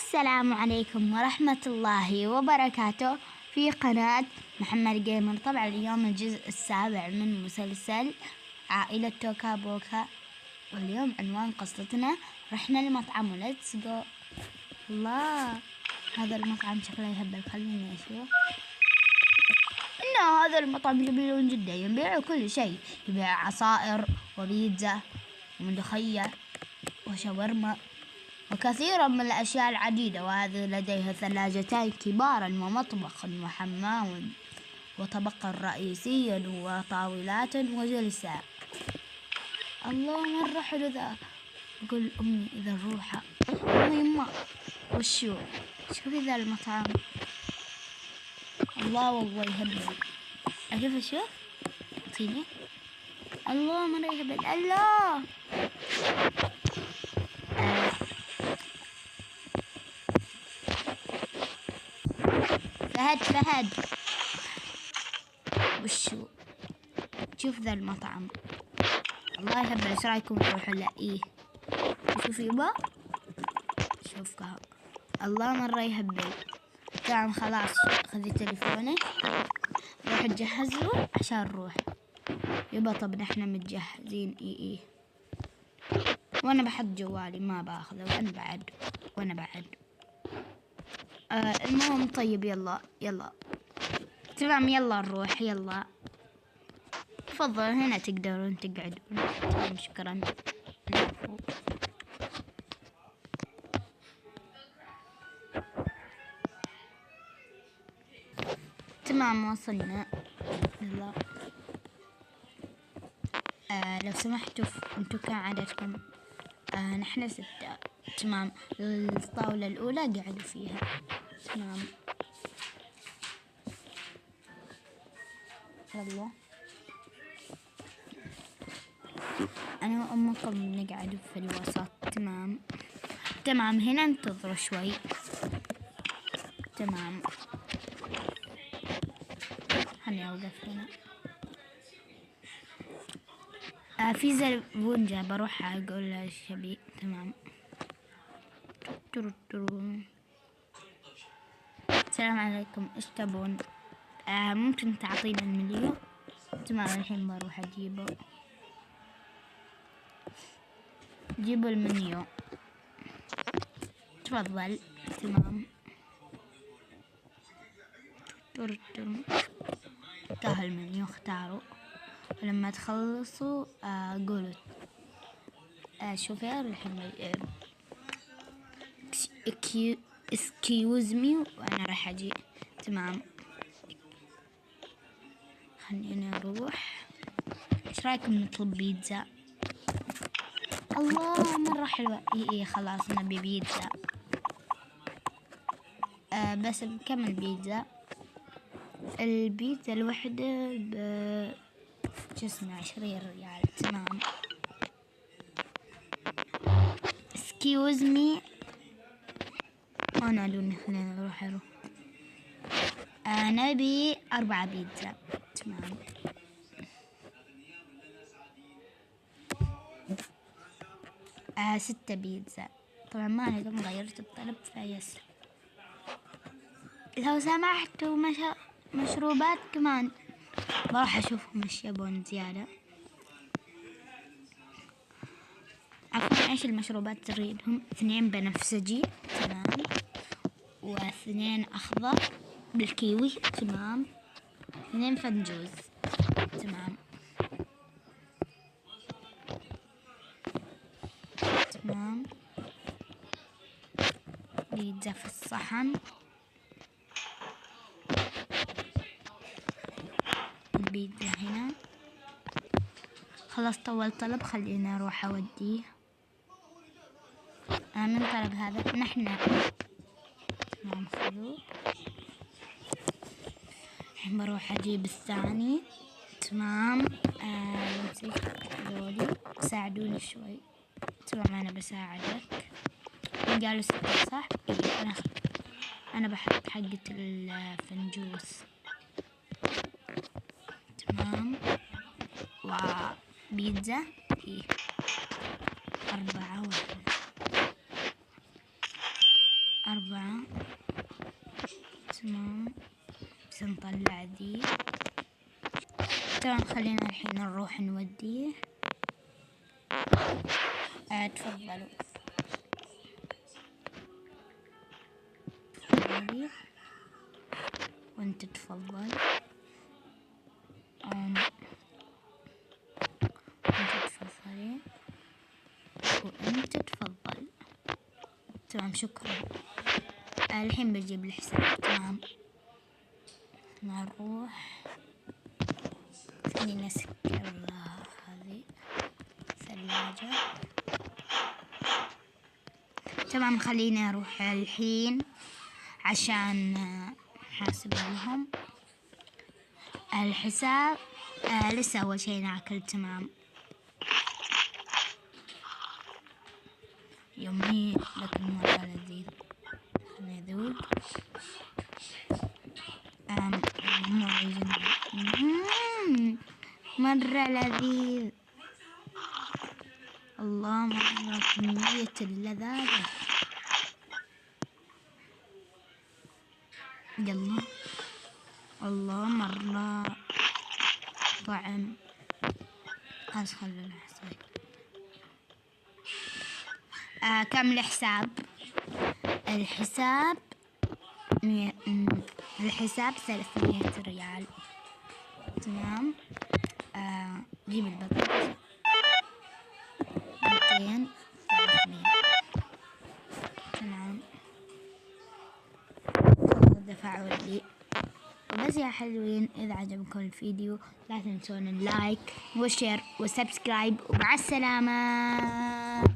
السلام عليكم ورحمة الله وبركاته في قناة محمد جيمر. طبعا اليوم الجزء السابع من مسلسل عائلة توكا بوكا، واليوم عنوان قصتنا رحنا المطعم وليتس جو. الله، هذا المطعم شكله يهبل، خليني اشوف. إن هذا المطعم جميل جدا، يبيع كل شيء، يبيع عصائر وبيتزا وملوخية وشاورما وكثيرا من الأشياء العديدة. وهذا لديه ثلاجتين كبارا ومطبخ وحمام وطبقا رئيسيا وطاولات وجلساء. الله، مرة حلو ذا. أقول أمي إذا نروح. يما وشو شوفي ذا المطعم. الله والله يهبل. أشوف أشوف أعطيني. الله مرة يهبل. الله فهد وشو شوف ذا المطعم. الله يهبل. ايش رايكم نروح نلاقيه؟ شوف يبا، شوف كهو. الله مرة يهبل. تمام خلاص، خذي تليفونك روح تجهز له عشان نروح. يبا طب نحنا متجهزين. ايه وانا بحط جوالي ما باخذه، وانا بعد المهم طيب يلا تمام، يلا نروح. يلا تفضل، هنا تقدرون تقعدون. تمام شكرا. تمام وصلنا. يلا لو سمحتوا انتوا كان عددكم؟ نحن 6. تمام، الطاولة الأولى قعدوا فيها. تمام يلا أنا وأمكم نقعد في الوسط. تمام هنا انتظروا شوي. تمام خلني أوقف هنا. في زبون جاء، بروح أقول له ايش يبي. تمام. السلام عليكم، ايش تبون؟ ممكن تعطينا المنيو؟ تمام الحين بروح أجيبه. جيبوا المنيو تفضل. تمام افتحوا المنيو، اختاروا، ولما تخلصوا قولوا شوفير الحين excuse me وانا راح اجي. تمام خليني اروح. ايش رايكم نطلب بيتزا؟ الله مرة حلوة. ايه خلاص نبي بيتزا. بس بكم البيتزا؟ البيتزا الوحدة جسمه 20 ريال. تمام excuse me. أنا لون خلينا نروح نبي 4 بيتزا. تمام 6 بيتزا. طبعا ما أنا غيرت الطلب فيس. لو سمحتوا مشروبات كمان، بروح أشوفهم ايش يبون زيادة. عفوا ايش المشروبات تريدهم؟ 2 بنفسجي. تمام، و2 أخضر بالكيوي. تمام، 2 فنجوز. تمام بيتزا في الصحن. البيتزا هنا. خلاص طول طلب، خلينا اروح اوديه. من طلب هذا؟ نحن. تمام خذوه. الحين بروح اجيب الثاني. تمام نسيت ذولي، ساعدوني شوي. تمام انا بساعدك. قالوا 6 صح؟ ايه انا بحط حقة الفنجوس. تمام وبيتزا 4 واحد. 4. تمام، بس نطلع دي. تمام، خلينا الحين نروح نوديه. تفضلوا. تفضلي وانت تفضل. انت تفضلي وانت تفضل. تمام، شكرا. الحين بجيب الحساب. تمام، نروح. خلينا نسكر هذه ثلاجة. تمام، خليني اروح الحين عشان حاسب لهم الحساب. لسه اول شي ناكل. تمام، يومي لكن مرة لذيذ. نذوق. مرة لذيذ. الله، مرة كمية اللذاذة. يلا. الله، مرة طعم. خل الحساب. كم الحساب؟ الحساب 300 ريال. تمام. جيب البطاطس. 200 300. تمام، دفعوا لي. وبس يا حلوين، إذا عجبكم الفيديو لا تنسون اللايك والشير والسبسكرايب، ومع السلامة.